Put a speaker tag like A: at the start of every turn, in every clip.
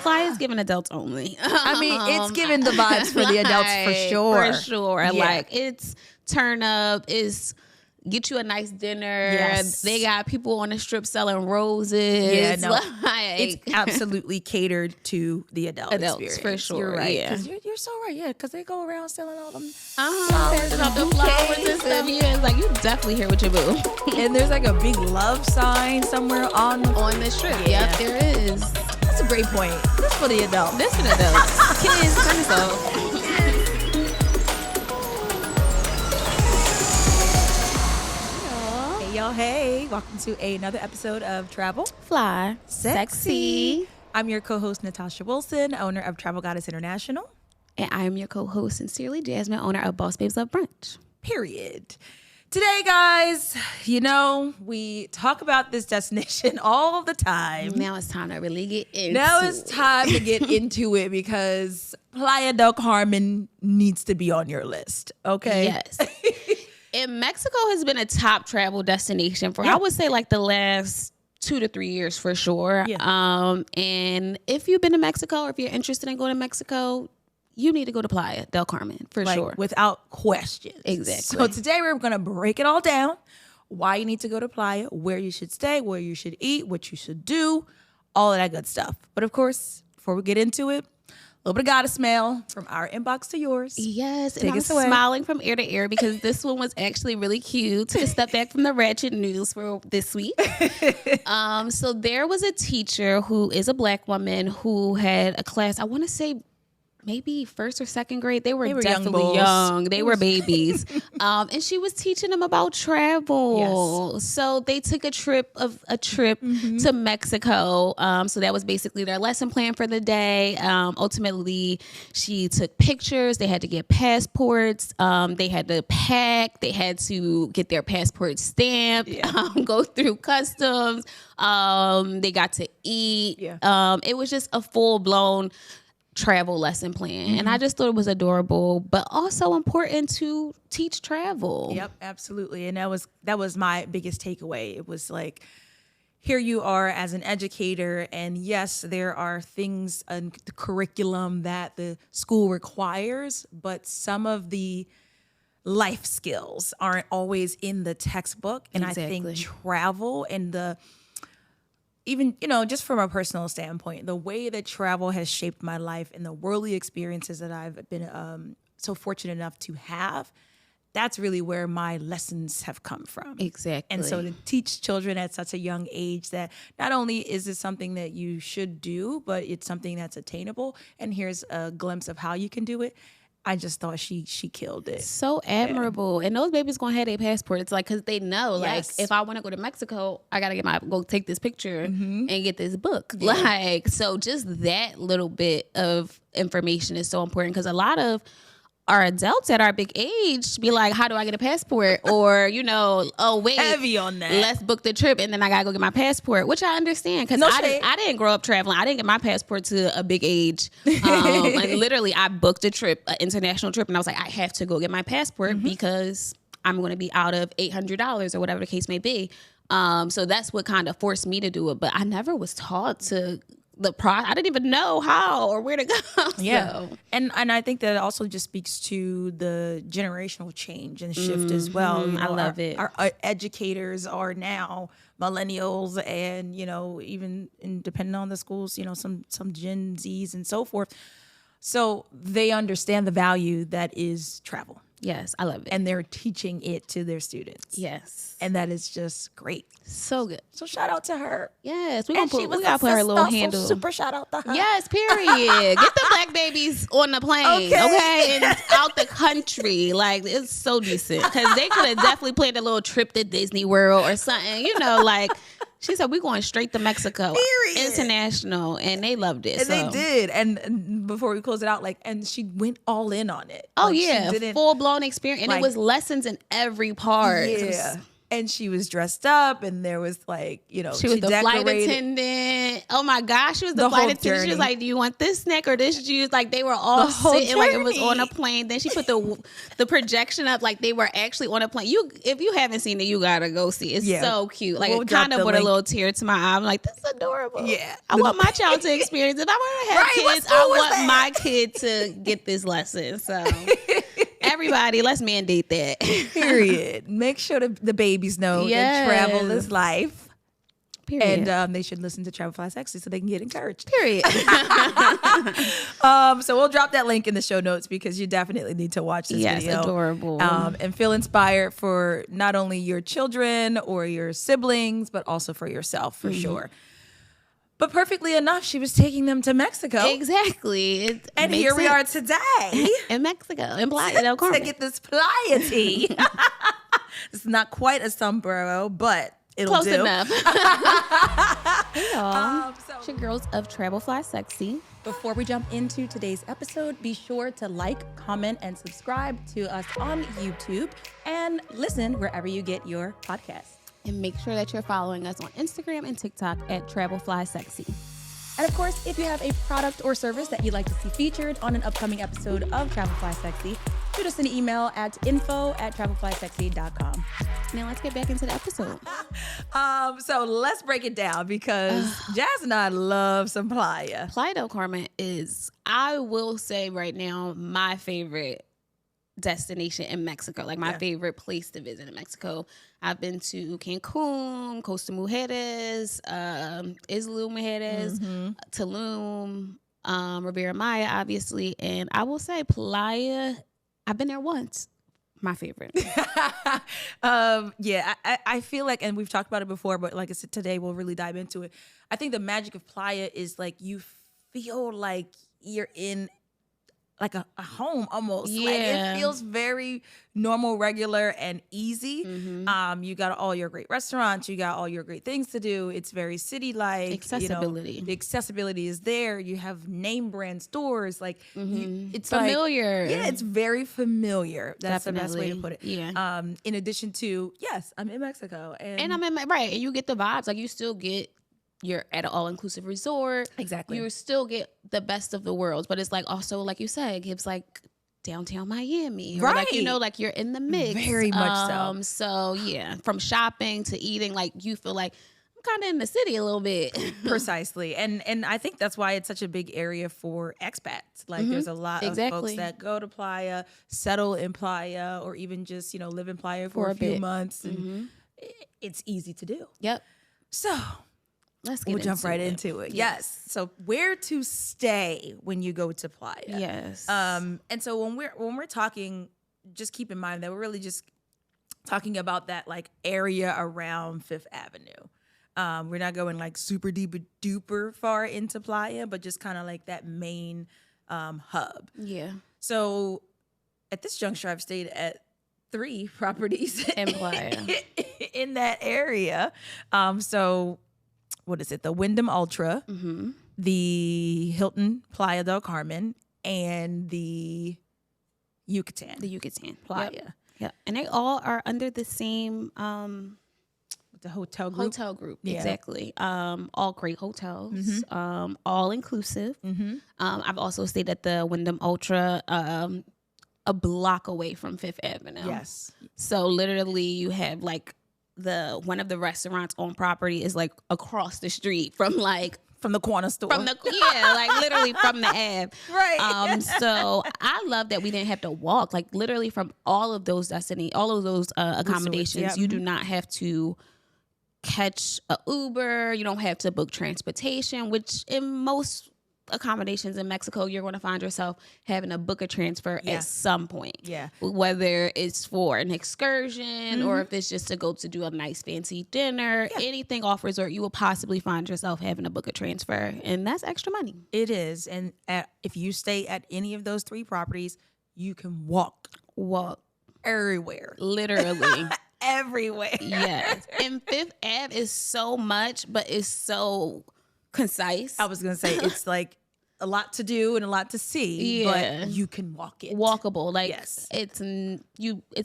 A: Playa is giving adults only.
B: I mean, it's giving the vibes for the adults for sure.
A: For sure.
B: Yeah.
A: Like, it's turn up, it's get you a nice dinner.
B: Yes.
A: They got people on the strip selling roses.
B: Yeah, no.
A: Like,
B: It's absolutely catered to the adults experience.
A: for sure.
B: You're right.
A: Yeah.
B: 'Cause you're so right. Yeah, because they go around selling all them.
A: Passing out the flowers and stuff. Yeah, it's like, you definitely here with your boo.
B: And there's like a big love sign somewhere on
A: On the strip.
B: Yeah.
A: Yep, there is.
B: That's a great point. This for the adults.
A: This for the adults. Kids, turn this off.
B: Hey, y'all. Hey, welcome to another episode of Travel
A: Fly.
B: Sexy. I'm your co-host, Natasha Wilson, owner of Travel Goddess International.
A: And I am your co-host, sincerely Jasmine, owner of Boss Babes Love Brunch.
B: Period. Today, guys, you know, we talk about this destination all the time.
A: Now it's time to really get into
B: Now it's time to get into it because Playa del Carmen needs to be on your list, okay?
A: Yes. And Mexico has been a top travel destination for, I would say, like the last 2 to 3 years for sure.
B: Yeah.
A: And if you've been to Mexico or if you're interested in going to Mexico, you need to go to Playa del Carmen for sure.
B: Without question.
A: Exactly.
B: So today we're going to break it all down. Why you need to go to Playa, where you should stay, where you should eat, what you should do, all of that good stuff. But of course, before we get into it, a little bit of goddess mail from our inbox to yours.
A: Yes,
B: Take
A: and I'm
B: us away.
A: smiling from ear to ear because this one was actually really cute. Took a step back from the ratchet news for this week. So there was a teacher who is a Black woman who had a class, I want to say maybe first or second grade. They were definitely young. They were babies. And she was teaching them about travel.
B: Yes.
A: So they took a trip to Mexico. So that was basically their lesson plan for the day. Ultimately, she took pictures. They had to get passports. They had to pack. They had to get their passports stamped, go through customs. They got to eat. It was just a full-blown travel lesson plan. And I just thought it was adorable, but also important to teach travel.
B: Yep, absolutely. And that was my biggest takeaway. It was like, here you are as an educator, and yes, there are things in the curriculum that the school requires, but some of the life skills aren't always in the textbook. And I think travel and even, you know, just from a personal standpoint, the way that travel has shaped my life and the worldly experiences that I've been so fortunate enough to have, that's really where my lessons have come from.
A: Exactly.
B: And so to teach children at such a young age that not only is it something that you should do, but it's something that's attainable, and here's a glimpse of how you can do it, I just thought she killed it.
A: So admirable. And those babies gonna have their passports, like, because they know, like, if I want to go to Mexico, I gotta go take this picture and get this book. Like, so just that little bit of information is so important, because a lot of our adults at our big age be like, how do I get a passport? Or, you know, oh wait,
B: Heavy on that.
A: let's book the trip and then I gotta go get my passport, which I understand, because I didn't grow up traveling. I didn't get my passport to a big age. And literally I booked a trip, an international trip, and I was like, I have to go get my passport because I'm going to be out of $800 or whatever the case may be. So that's what kind of forced me to do it. But I never was taught to I didn't even know how or where to go.
B: Yeah.
A: So.
B: And I think that also just speaks to the generational change and shift as well. You know,
A: I love it.
B: Our educators are now millennials, and, you know, even depending on the schools, you know, some Gen Zs and so forth. So they understand the value that is travel.
A: Yes, I love it.
B: And they're teaching it to their students.
A: Yes.
B: And that is just great.
A: So good.
B: So shout out to her.
A: Yes, we
B: And
A: gotta
B: she was
A: put her little
B: so
A: handle.
B: super shout out to her.
A: Yes, period. Get the Black babies on the plane, okay? And out the country. Like, it's so decent. Because they could have definitely planned a little trip to Disney World or something, you know, like. She said, we're going straight to Mexico.
B: Period.
A: International. And they loved it.
B: And they did. And before we close it out, and she went all in on it.
A: Oh,
B: like,
A: yeah. Full-blown experience. And it was lessons in every part.
B: Yeah. and she was dressed up, and there was like, you know,
A: she was the flight attendant. Oh my gosh, she was the flight attendant.
B: Journey.
A: She was like, do you want this snack or this juice? Like they were all sitting like it was on a plane. Then she put the projection up like they were actually on a plane. If you haven't seen it, you gotta go see it. It's so cute. Like it kind of brought a little tear to my eye. I'm like, this is adorable.
B: Yeah.
A: I want my child to experience. If I want to have kids, I want my kid to get this lesson. So everybody, let's mandate that.
B: Period. Make sure the babies know that travel is life.
A: Period.
B: And they should listen to 𝗓𝒂𝒂𝒄𝒂 𝒂 so they can get encouraged.
A: Period.
B: So we'll drop that link in the show notes because you definitely need to watch this video.
A: Yes, adorable.
B: And feel inspired for not only your children or your siblings, but also for yourself, for sure. But perfectly enough, she was taking them to Mexico.
A: Exactly.
B: And here we are today.
A: In Mexico, in Playa del Carmen.
B: To get this playa tea. It's not quite a sombrero, but it'll
A: Close
B: do.
A: enough. Hey y'all. It's your girls of 𝗓𝒂𝒂𝒂𝒂𝒂𝒂𝒂𝒂𝒂𝒂𝒂𝒂.
B: Before we jump into today's episode, be sure to like, comment, and subscribe to us on YouTube and listen wherever you get your podcasts.
A: And make sure that you're following us on Instagram and TikTok at 𝗓𝒂𝒂𝒂𝒂𝒂𝒂𝒂𝒂𝒂𝒂𝒂𝒂𝒂𝒂.
C: And of course, if you have a product or service that you'd like to see featured on an upcoming episode of 𝗓𝒂𝒂𝒂𝒂𝒂𝒂𝒂𝒂𝒂𝒂𝒂, shoot us an email at info@𝗓𝒂𝒂𝒂𝒂𝒂𝒂𝒂𝒂𝒂.com.
A: Now let's get back into the episode.
B: So let's break it down because Jazz and I love some playa.
A: Playa del Carmen is, I will say right now, my favorite destination in Mexico, like my favorite place to visit in Mexico. I've been to Cancun, Costa Mujeres, Isla Mujeres, Tulum, Riviera Maya, obviously, and I will say Playa, I've been there once. My favorite.
B: I feel like, and we've talked about it before, but like I said, today we'll really dive into it. I think the magic of playa is like you feel like you're in like a home almost.
A: Yeah.
B: Like it feels very normal, regular, and easy. You got all your great restaurants. You got all your great things to do. It's very city-like.
A: Accessibility.
B: You know, the accessibility is there. You have name brand stores. Like it's
A: familiar.
B: Like, yeah, it's very familiar. That's
A: Definitely.
B: the best way to put it.
A: Yeah.
B: In addition to, yes, I'm in Mexico.
A: And I'm in, right. And you get the vibes. Like you still get, you're at an all-inclusive resort.
B: Exactly.
A: You still get the best of the worlds, but it's like also, like you said, it gives like downtown Miami. Or like, you know, like you're in the mix.
B: Very much so.
A: So yeah, from shopping to eating, like you feel like I'm kind of in the city a little bit.
B: Precisely. And I think that's why it's such a big area for expats. Like there's a lot of folks that go to Playa, settle in Playa, or even just, you know, live in Playa for a few months. And it's easy to do.
A: Yep.
B: So we'll jump right into it. Yes. So where to stay when you go to Playa?
A: Yes.
B: And so when we're talking, just keep in mind that we're really just talking about that like area around Fifth Avenue. We're not going like super duper far into Playa, but just kind of like that main hub.
A: Yeah.
B: So at this juncture, I've stayed at 3 properties
A: in Playa
B: in that area. So what is it? The Wyndham Ultra, the Hilton Playa del Carmen, and the Yucatan.
A: The Yucatan
B: Playa.
A: Yep. And they all are under the same
B: the hotel group.
A: Yeah. Exactly. All great hotels. All inclusive. I've also stayed at the Wyndham Ultra, a block away from Fifth Avenue.
B: Yes.
A: So literally you have like one of the restaurants on property is like across the street from
B: the corner store.
A: Like literally from the Ave.
B: Right.
A: So I love that we didn't have to walk. Like literally from all of those accommodations, you do not have to catch a Uber. You don't have to book transportation, which in most accommodations in Mexico, you're going to find yourself having to book a transfer at some point.
B: Yeah.
A: Whether it's for an excursion or if it's just to go to do a nice fancy dinner, anything off resort, you will possibly find yourself having to book a transfer. And that's extra money.
B: It is. And if you stay at any of those 3 properties, you can walk everywhere.
A: Literally.
B: Everywhere.
A: Yes. And Fifth Ave is so much, but it's so concise.
B: I was going to say, it's like a lot to do and a lot to see, but you can walk it.
A: Walkable. Like
B: Yes.
A: it's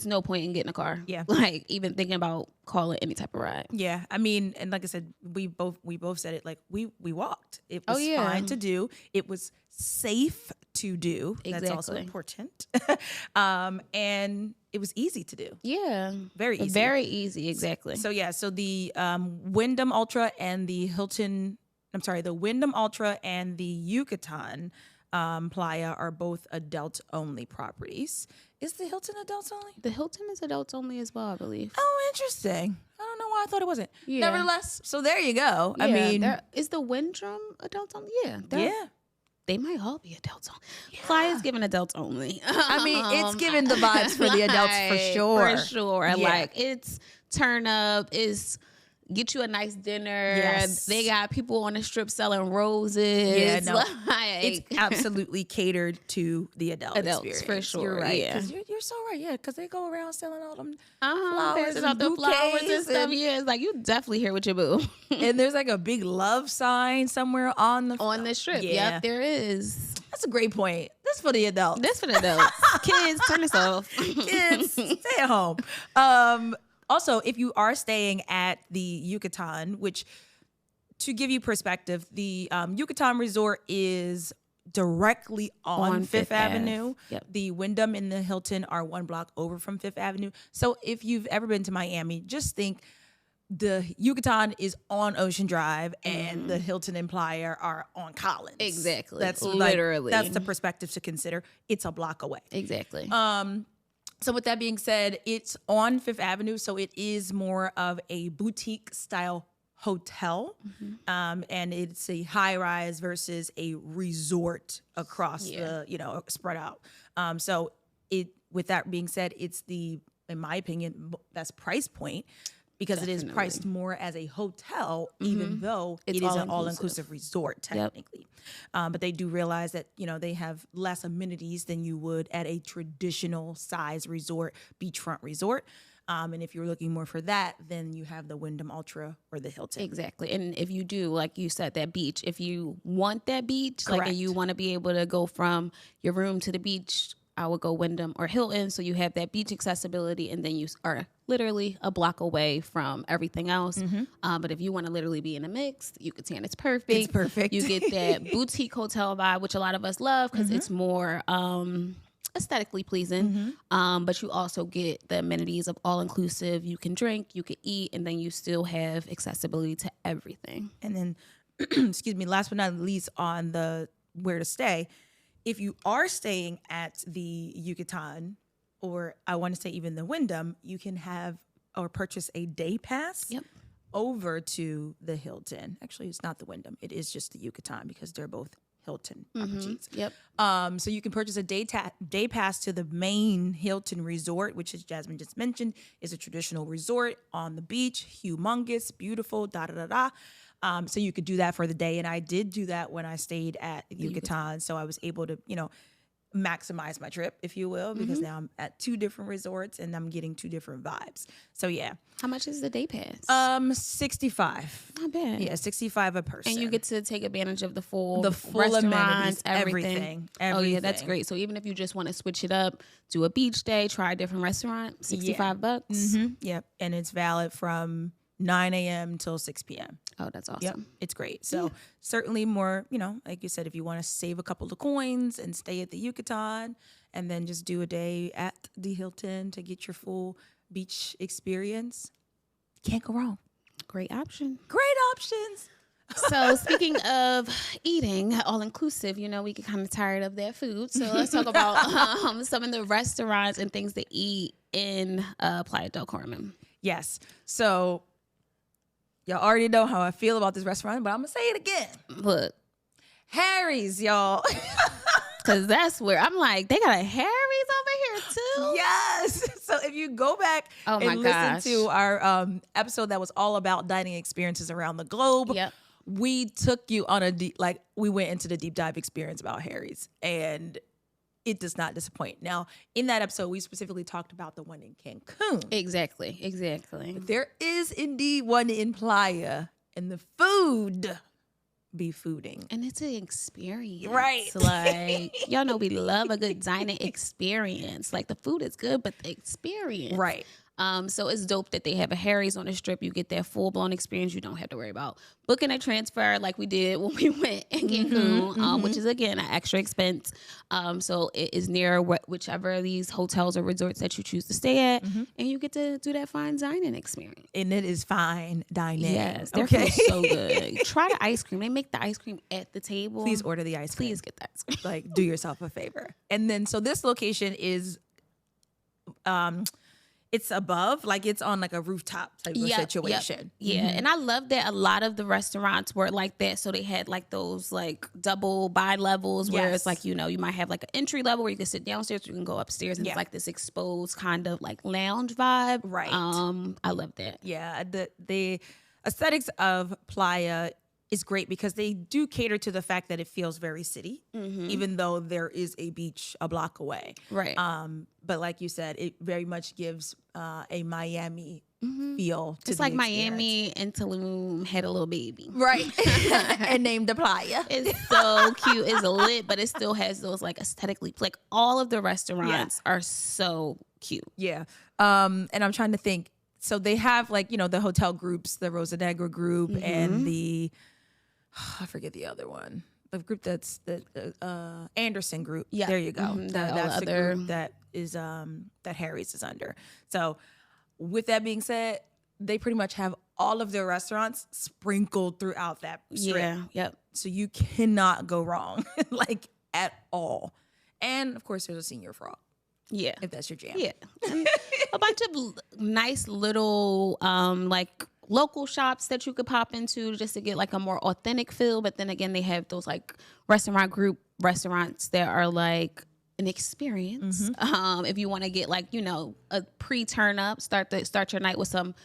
A: no point in getting a car.
B: Yeah.
A: Like even thinking about calling any type of ride.
B: Yeah. I mean, and like I said, we both said it, like we walked. It was
A: yeah.
B: fine to do. It was safe to do. That's also
A: Exactly.
B: important. And it was easy to do.
A: Yeah.
B: Very easy.
A: Very easy, exactly.
B: So yeah, so the Wyndham Ultra and the the Wyndham Ultra and the Yucatan Playa are both adult only properties. Is the Hilton adults only?
A: The Hilton is adults only as well, I believe.
B: Oh, interesting. I don't know why I thought it wasn't.
A: Yeah.
B: Nevertheless, so there you go.
A: Yeah,
B: I mean,
A: is the Wyndham adults only? Yeah.
B: yeah.
A: They might all be adults only. Playa's giving adults only.
B: I mean, it's giving the vibes for the adults for sure.
A: For sure.
B: Yeah.
A: Like it's turn up, it's get you a nice dinner.
B: Yes.
A: They got people on the strip selling roses.
B: Yeah, no,
A: like,
B: it's absolutely catered to the adults experience.
A: for sure.
B: You're right.
A: Yeah.
B: 'Cause you're so right. Yeah, because they go around selling all them
A: Flowers
B: and
A: out the flowers and
B: bouquets
A: stuff. Yeah, it's like you definitely here with your boo.
B: and there's like a big love sign somewhere on the
A: strip.
B: Yeah.
A: Yep, there is.
B: That's a great point. This for the adults.
A: This for the adults. Kids, turn this off.
B: Kids, stay at home. Also, if you are staying at the Yucatan, which to give you perspective, the Yucatan Resort is directly on Fifth Avenue.
A: Yep.
B: The Wyndham and the Hilton are 1 block over from Fifth Avenue. So if you've ever been to Miami, just think the Yucatan is on Ocean Drive and the Hilton and Playa are on Collins.
A: Exactly.
B: That's
A: literally.
B: that's the perspective to consider. It's a block away.
A: Exactly.
B: So with that being said, it's on Fifth Avenue, so it is more of a boutique style hotel, and it's a high rise versus a resort across the spread out. So with that being said, it's the, in my opinion, best price point. Because it is priced more as a hotel, even though it is an all-inclusive resort, technically. Yep. But they do realize that, they have less amenities than you would at a traditional size resort, beachfront resort. And if you're looking more for that, then you have the Wyndham Ultra or the Hilton.
A: Exactly. And if you do, like you said, that beach, if you want that beach,
B: Correct.
A: like, and you want to be able to go from your room to the beach, I would go Wyndham or Hilton. So you have that beach accessibility, and then you are literally a block away from everything else. But if you want to literally be in the mix, Yucatan is perfect.
B: It's perfect.
A: You get that boutique hotel vibe, which a lot of us love because it's more aesthetically pleasing. But you also get the amenities of all inclusive. You can drink, you can eat, and then you still have accessibility to everything.
B: And then, excuse me, last but not least on the where to stay, if you are staying at the Yucatan, or I want to say even the Wyndham, you can have or purchase a day pass over to the Hilton. Actually, it's not the Wyndham. It is just the Yucatan because they're both Hilton properties.
A: Yep.
B: So you can purchase a day pass to the main Hilton resort, which, as Jasmine just mentioned, is a traditional resort on the beach, humongous, beautiful, so you could do that for the day. And I did do that when I stayed at Yucatan. So I was able to, maximize my trip, if you will, because now I'm at 2 different resorts and I'm getting 2 different vibes. So yeah.
A: How much is the day pass?
B: 65.
A: Not bad.
B: Yeah, 65 a person.
A: And you get to take advantage of the full
B: amenities,
A: restaurants,
B: everything.
A: Oh yeah, that's great. So even if you just want to switch it up, do a beach day, try a different restaurant, $65.
B: Yep. And it's valid from 9 a.m. till 6 p.m.
A: Oh, that's awesome.
B: Yep, it's great. So certainly more, like you said, if you want to save a couple of coins and stay at the Yucatan and then just do a day at the Hilton to get your full beach experience, can't go wrong.
A: Great option.
B: Great options.
A: So speaking of eating, all inclusive, we get kind of tired of that food. So let's talk about some of the restaurants and things to eat in Playa del Carmen.
B: Yes. So y'all already know how I feel about this restaurant, but I'm going to say it again.
A: Look.
B: Harry's, y'all.
A: Because that's where I'm like, they got a Harry's over here too?
B: Yes. So if you go back and listen to our episode that was all about dining experiences around the globe, we took you on we went into the deep dive experience about Harry's, and it does not disappoint. Now, in that episode, we specifically talked about the one in Cancun.
A: Exactly.
B: But there is indeed one in Playa, and the food, be fooding.
A: And it's an experience.
B: Right.
A: Like, y'all know we love a good dining experience. Like, the food is good, but the experience.
B: Right.
A: So it's dope that they have a Harry's on the Strip. You get that full-blown experience. You don't have to worry about booking a transfer like we did when we went in Cancun, which is, again, an extra expense. So it is near whichever of these hotels or resorts that you choose to stay at, and you get to do that fine dining experience.
B: And it is fine dining.
A: Yes, their food's so good. Try the ice cream. They make the ice cream at the table.
B: Please order the ice cream.
A: Please get the ice cream.
B: Like, do yourself a favor. And then, so this location is... it's above, like it's on like a rooftop type of situation.
A: Yeah. And I love that a lot of the restaurants were like that. So they had like those like double bi-levels where it's like, you know, you might have like an entry level where you can sit downstairs, you can go upstairs, and it's like this exposed kind of like lounge vibe.
B: Right.
A: I love that.
B: Yeah. The aesthetics of Playa is great because they do cater to the fact that it feels very city, even though there is a beach a block away.
A: Right.
B: But like you said, it very much gives a Miami feel to
A: it's like Miami and Tulum had a little baby.
B: Right. And named the Playa.
A: It's so cute. It's lit, but it still has those like aesthetically, like all of the restaurants are so cute.
B: Yeah. And I'm trying to think. So they have like, you know, the hotel groups, the Rosa Negra group and the, I forget the other one. The group that's the Anderson group. Yeah. There you go. That's the group that is that Harry's is under. So with that being said, they pretty much have all of their restaurants sprinkled throughout that strip.
A: Yeah. Yep.
B: So you cannot go wrong, like at all. And of course, there's a senior frog.
A: Yeah.
B: If that's your jam.
A: Yeah. And a bunch of nice little like local shops that you could pop into just to get like a more authentic feel. But then again, they have those like restaurant group restaurants that are like an experience. If you want to get like, you know, a pre-turn up, start your night with some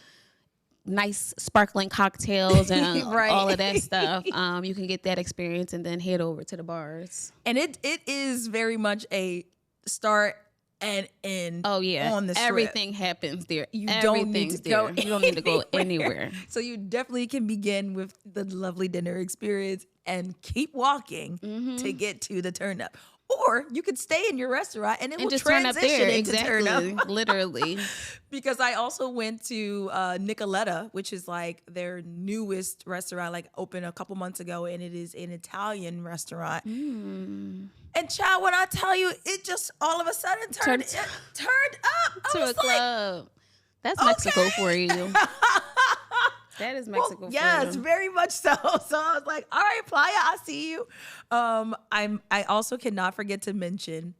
A: nice sparkling cocktails and all of that stuff. You can get that experience and then head over to the bars.
B: And it is very much a start and end.
A: Oh yeah,
B: on the strip.
A: Everything happens there.
B: You don't need to go.
A: You don't need to go anywhere.
B: So you definitely can begin with the lovely dinner experience and keep walking to get to the turn up. Or you could stay in your restaurant and it will
A: just turn up
B: transition
A: there.
B: into turn up.
A: Literally.
B: Because I also went to Nicoletta, which is like their newest restaurant, like opened a couple months ago, and it is an Italian restaurant. And child, when I tell you, it just all of a sudden turned up
A: to a club. That's Mexico for you. That is Mexico.
B: Well, yes, very much so. So I was like, all right, Playa, I see you. I also cannot forget to mention,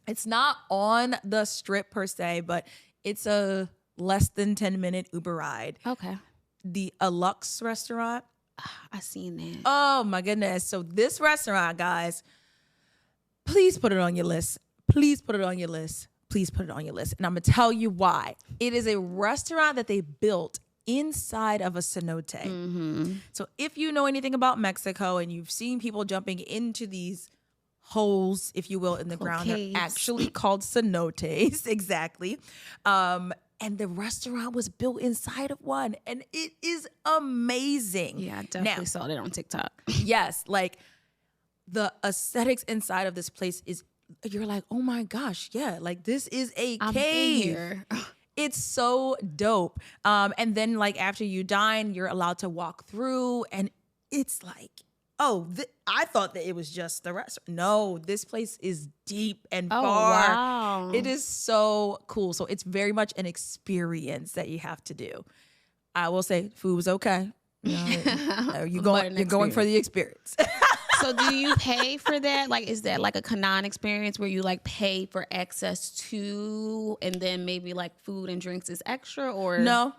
B: it's not on the strip per se, but it's a less than 10-minute Uber ride.
A: Okay.
B: The 𝗓𝒓𝒄 restaurant.
A: I seen that.
B: Oh my goodness. So this restaurant, guys, please put it on your list. Please put it on your list. Please put it on your list. And I'm going to tell you why. It is a restaurant that they built inside of a cenote. So if you know anything about Mexico and you've seen people jumping into these holes, if you will, in the ground, they're actually called cenotes. Exactly. And the restaurant was built inside of one, and it is amazing.
A: Yeah, I definitely saw that on TikTok.
B: Yes, like the aesthetics inside of this place is, you're like, oh my gosh, yeah, like this is a cave. Here. It's so dope. And then like after you dine, you're allowed to walk through, and it's like, oh, I thought that it was just the restaurant. No, this place is deep and far.
A: Wow.
B: It is so cool. So it's very much an experience that you have to do. I will say food was okay. You know, you're going for the experience.
A: So do you pay for that? Like, is that like a Canon experience where you like pay for access to, and then maybe like food and drinks is extra, or
B: no,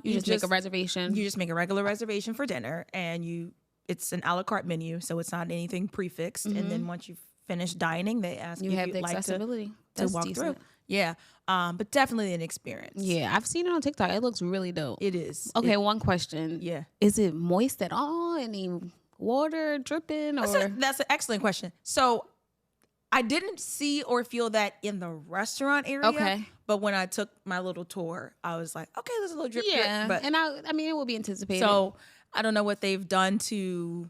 A: you just make a reservation?
B: You just make a regular reservation for dinner, and it's an a la carte menu, so it's not anything prefixed. And then once you finish dining, they ask you if you'd like to walk through. Yeah, but definitely an experience.
A: Yeah, I've seen it on TikTok. It looks really dope.
B: It is.
A: Okay, one question.
B: Yeah.
A: Is it moist at all? Any water dripping? Or
B: That's an excellent question. So I didn't see or feel that in the restaurant area.
A: Okay.
B: But when I took my little tour, I was like, okay, there's a little drip.
A: Yeah.
B: But
A: and I mean, it will be anticipated.
B: So I don't know what they've done to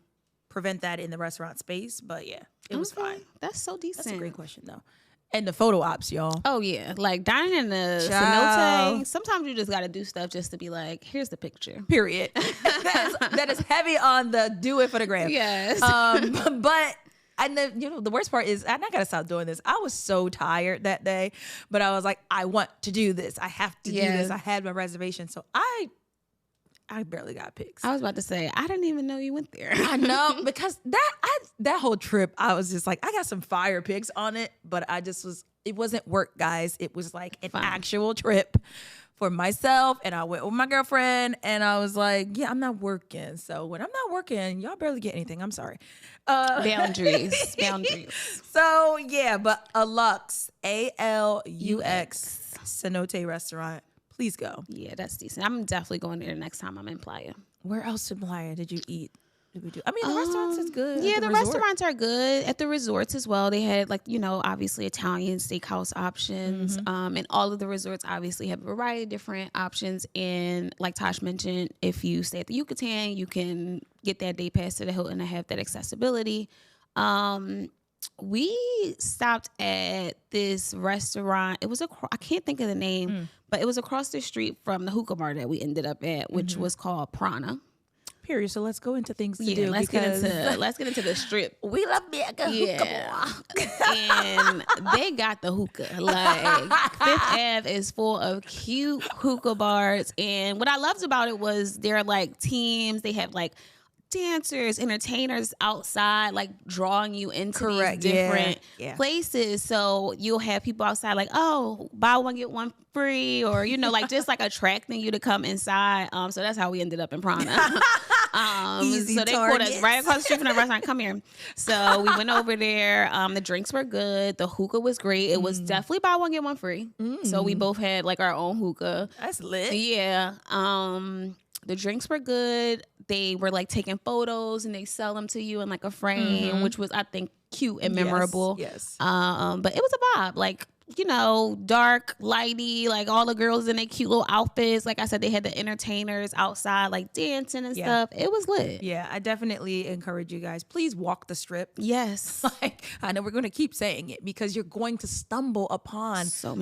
B: prevent that in the restaurant space. But yeah, it was fine.
A: That's so decent.
B: That's a great question though. And the photo ops, y'all.
A: Oh yeah, like dining in the
B: Child.
A: cenote. Sometimes you just got to do stuff just to be like, here's the picture.
B: Period. that is heavy on the do it for the gram.
A: Yes.
B: But and the worst part is, and I gotta stop doing this. I was so tired that day, but I was like, I want to do this. I have to do this. I had my reservation, so I barely got pics.
A: I was about to say, I didn't even know you went there.
B: I know, because that whole trip, I was just like, I got some fire pics on it, but it wasn't work, guys. It was like an actual trip for myself, and I went with my girlfriend, and I was like, yeah, I'm not working. So when I'm not working, y'all barely get anything. I'm sorry.
A: Boundaries.
B: So yeah, but a Lux, ALUX cenote restaurant. Please go.
A: Yeah, that's decent. I'm definitely going there next time I'm in Playa.
B: Where else in Playa did you eat? Did we do? I mean, the restaurants is good.
A: Yeah, the restaurants are good at the resorts as well. They had obviously Italian steakhouse options. And all of the resorts obviously have a variety of different options. And like Tosh mentioned, if you stay at the Yucatan, you can get that day pass to the Hilton and have that accessibility. We stopped at this restaurant. It was I can't think of the name, but it was across the street from the hookah bar that we ended up at, which was called Prana.
B: Period. So let's go into things to do.
A: Let's get into the strip.
B: We love being a hookah bar.
A: And they got the hookah. Like Fifth Ave is full of cute hookah bars. And what I loved about it was they're like teams. They have like dancers, entertainers outside, like drawing you into these different places. So you'll have people outside like, oh, buy one, get one free, or, like just like attracting you to come inside. So that's how we ended up in Prana.
B: Easy
A: so they called us right across the street from the restaurant. Come here. So we went over there. The drinks were good. The hookah was great. It was definitely buy one, get one free. So we both had like our own hookah.
B: That's lit.
A: Yeah. The drinks were good. They were like taking photos and they sell them to you in like a frame, which was, I think, cute and memorable.
B: Yes.
A: But it was a vibe. Like, dark, lighty, like all the girls in their cute little outfits. Like I said, they had the entertainers outside, like dancing and stuff. It was lit.
B: Yeah, I definitely encourage you guys. Please walk the strip.
A: Yes.
B: Like, I know we're going to keep saying it because you're going to stumble upon so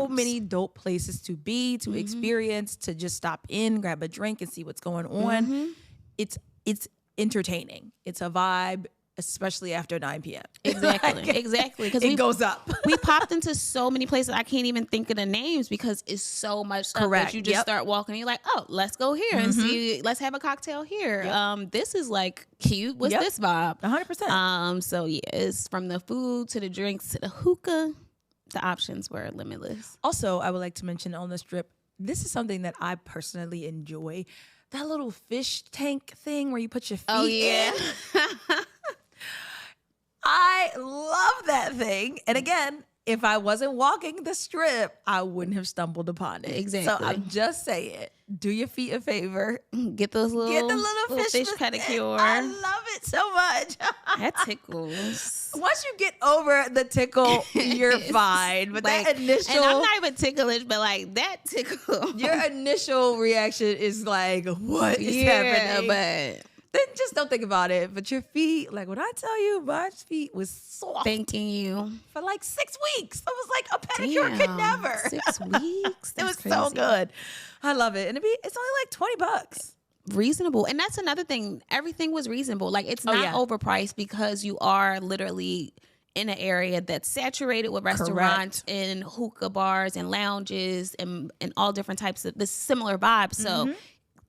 B: many dope places to be, to experience, to just stop in, grab a drink and see what's going on. It's entertaining. It's a vibe. Especially after 9 p.m.
A: Exactly. Because
B: it goes up.
A: We popped into so many places I can't even think of the names because it's so much stuff that you just start walking and you're like, oh, let's go here and see. Let's have a cocktail here. This is like cute. What's this vibe?
B: 100%.
A: So yeah, it's from the food to the drinks to the hookah. The options were limitless.
B: Also, I would like to mention on the strip, this is something that I personally enjoy. That little fish tank thing where you put your feet in. I love that thing. And again, if I wasn't walking the strip, I wouldn't have stumbled upon it.
A: Exactly.
B: So I'm just saying, do your feet a favor.
A: Get the little fish pedicure.
B: I love it so much.
A: That tickles.
B: Once you get over the tickle, you're fine. But like, that initial...
A: And I'm not even ticklish, but like that tickle.
B: Your initial reaction is like, what is happening?
A: But...
B: Then just don't think about it. But your feet, like when I tell you, my feet was soft.
A: Thanking you.
B: For like 6 weeks. I was like, a pedicure could never.
A: 6 weeks?
B: It was crazy. So good. I love it. And it's only like $20.
A: Reasonable. And that's another thing. Everything was reasonable. Like it's not overpriced because you are literally in an area that's saturated with restaurants and hookah bars and lounges and all different types of this similar vibe. So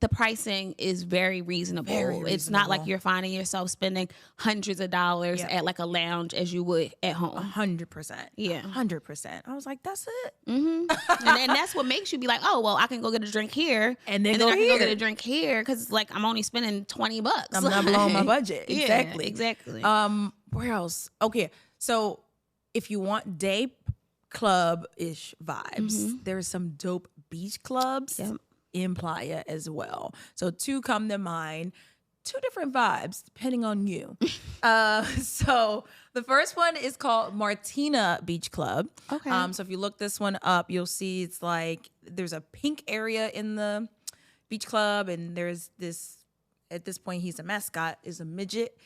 A: the pricing is very reasonable. It's not like you're finding yourself spending hundreds of dollars at like a lounge as you would at home.
B: 100%.
A: Yeah.
B: 100%. I was like, that's it.
A: And that's what makes you be like, oh, well, I can go get a drink here.
B: And then
A: I can go get a drink here because it's like I'm only spending $20.
B: I'm not blowing my budget.
A: Exactly. Exactly.
B: Where else? Okay. So if you want day club-ish vibes, there's some dope beach clubs. In Playa as well. So 2 come to mind. 2 different vibes depending on you. So the first one is called Martina Beach Club. Okay. So if you look this one up, you'll see it's like there's a pink area in the beach club and there's this At this point, he's a mascot, is a midget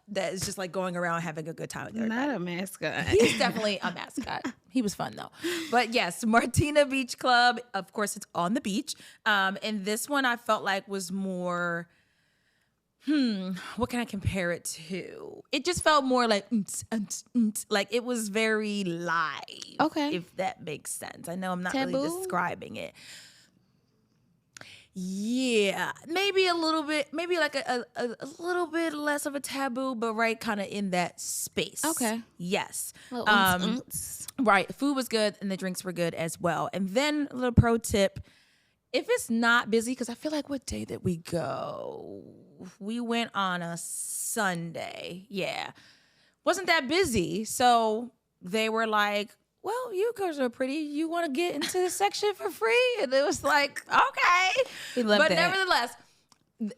B: that is just like going around having a good time with everybody.
A: Not a mascot.
B: He's definitely a mascot. He was fun though. But yes, Martina Beach Club, of course, it's on the beach. And this one I felt like was more, what can I compare it to? It just felt more like, like it was very live.
A: Okay.
B: If that makes sense. I know I'm not
A: Taboo?
B: really describing it. Yeah, maybe a little bit, maybe like a little bit less of a taboo, but right kind of in that space.
A: Okay.
B: Yes.
A: Right.
B: Food was good and the drinks were good as well. And then a little pro tip, if it's not busy, because I feel like what day did we go? We went on a Sunday. Yeah. Wasn't that busy. So they were like, well, you girls are pretty. You want to get into this section for free? And it was like, okay.
A: We love
B: but
A: that.
B: nevertheless,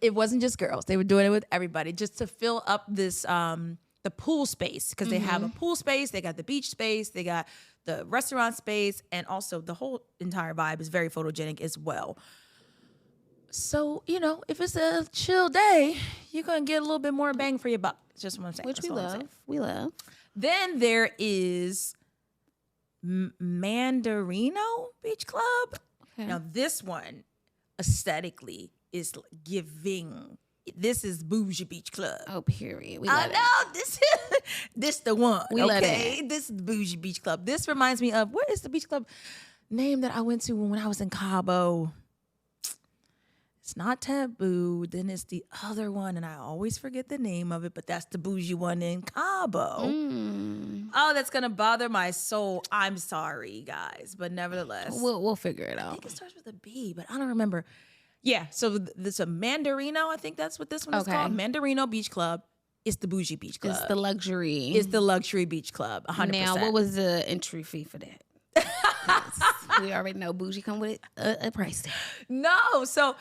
B: it wasn't just girls. They were doing it with everybody just to fill up this the pool space, because they have a pool space, they got the beach space, they got the restaurant space, and also the whole entire vibe is very photogenic as well. So, you know, if it's a chill day, you're going to get a little bit more bang for your buck. That's just what I'm saying.
A: Which
B: That's
A: we
B: all I'm saying.
A: love. We love.
B: Then there is Mandarino Beach Club.
A: Okay.
B: Now this one aesthetically is giving. This is bougie beach club.
A: Oh, period. We
B: I
A: love it.
B: know this the one.
A: We love
B: okay,
A: it.
B: This is bougie beach club. This reminds me of, what is the beach club name that I went to when I was in Cabo? It's not Taboo. Then it's the other one, and I always forget the name of it, but that's the bougie one in Cabo. Oh, that's gonna bother my soul. I'm sorry, guys, but nevertheless,
A: We'll figure it
B: I
A: out.
B: think it starts with a B, but I don't remember. Yeah, so this a Mandarino. I think that's what this one is
A: Okay.
B: called. Mandarino Beach Club. It's the bougie beach club.
A: It's the luxury.
B: It's the luxury beach club. 100%.
A: Now, what was the entry fee for that? 'Cause we already know bougie come with a price tag.
B: No, so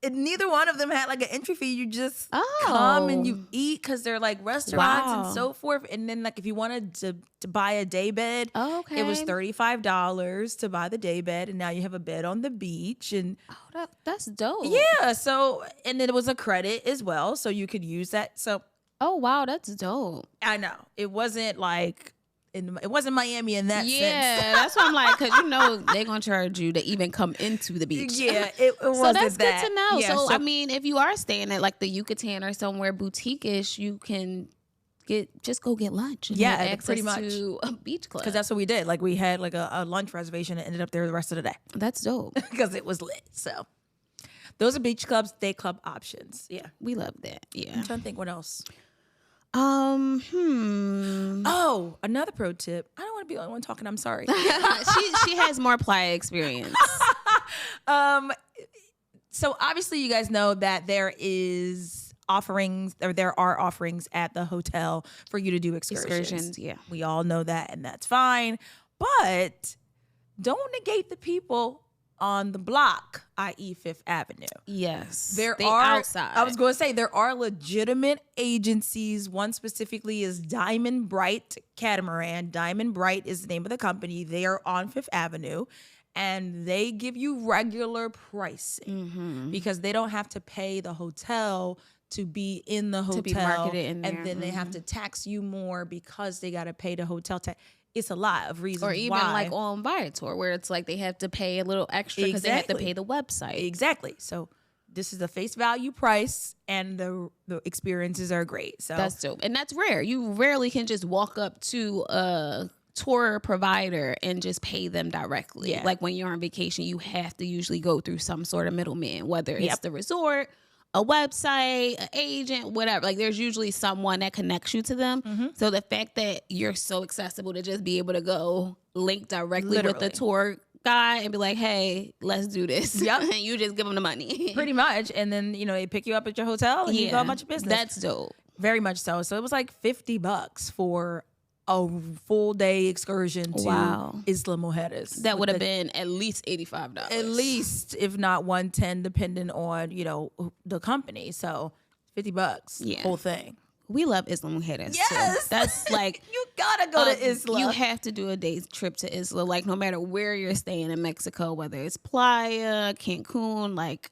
B: neither one of them had like an entry fee. You just come and you eat, because they're like restaurants
A: Wow.
B: and so forth. And then like if you wanted to buy a day bed,
A: Okay.
B: it was $35 to buy the day bed, and now you have a bed on the beach. And
A: Oh, that's dope.
B: yeah, so and then it was a credit as well, so you could use that. So
A: Oh, wow, that's dope.
B: I know it wasn't like it wasn't Miami in that
A: Yeah,
B: sense.
A: that's what I'm like, because you know they're going to charge you to even come into the beach.
B: Yeah, it wasn't
A: So that's
B: that.
A: good to know.
B: Yeah,
A: so, I mean, if you are staying at like the Yucatan or somewhere boutique-ish, you can just go get lunch. And
B: Yeah,
A: have access
B: pretty much.
A: to a beach club.
B: because that's what we did. Like we had like a lunch reservation and ended up there the rest of the day.
A: That's dope.
B: Because it was lit. So those are beach clubs, day club options. Yeah.
A: We love that. Yeah.
B: I'm trying to think what else.
A: Oh,
B: another pro tip. I don't want to be the only one talking. I'm sorry.
A: she has more playa experience.
B: So obviously you guys know that there is offerings, or there are offerings at the hotel for you to do excursions.
A: Yeah.
B: We all know that, and that's fine. But don't negate the people on the block, i.e. Fifth Avenue.
A: Yes.
B: They
A: are outside.
B: I was going to say, there are legitimate agencies. One specifically is Diamond Bright Catamaran. Diamond Bright is the name of the company. They are on Fifth Avenue, and they give you regular pricing because they don't have to pay the hotel to be in the hotel.
A: To be marketed in there.
B: And then they have to tax you more because they got to pay the hotel tax. It's a lot of reasons
A: or even
B: why.
A: like on Viator, where it's like they have to pay a little extra because they have to pay the website.
B: Exactly. So this is the face value price, and the experiences are great. So
A: That's dope. And that's rare. You rarely can just walk up to a tour provider and just pay them directly.
B: Yeah.
A: Like when you're on vacation, you have to usually go through some sort of middleman, whether it's
B: Yep.
A: the resort, a website, an agent, whatever. Like there's usually someone that connects you to them. So the fact that you're so accessible to just be able to go link directly with
B: Literally.
A: the tour guy and be like, hey, let's do this.
B: Yep.
A: And you just give them the money.
B: pretty much. And then, they pick you up at your hotel and you go about your business.
A: That's dope.
B: very much so. So it was like $50 for a full day excursion to
A: Wow.
B: Isla Mujeres.
A: That
B: with
A: would have
B: the-
A: been at least $85.
B: at least, if not 110, depending on, the company. So $50,
A: Yeah.
B: whole thing.
A: We love Isla Mujeres. too.
B: Yes.
A: That's like
B: You gotta go to Isla.
A: You have to do a day trip to Isla. Like no matter where you're staying in Mexico, whether it's Playa, Cancun, like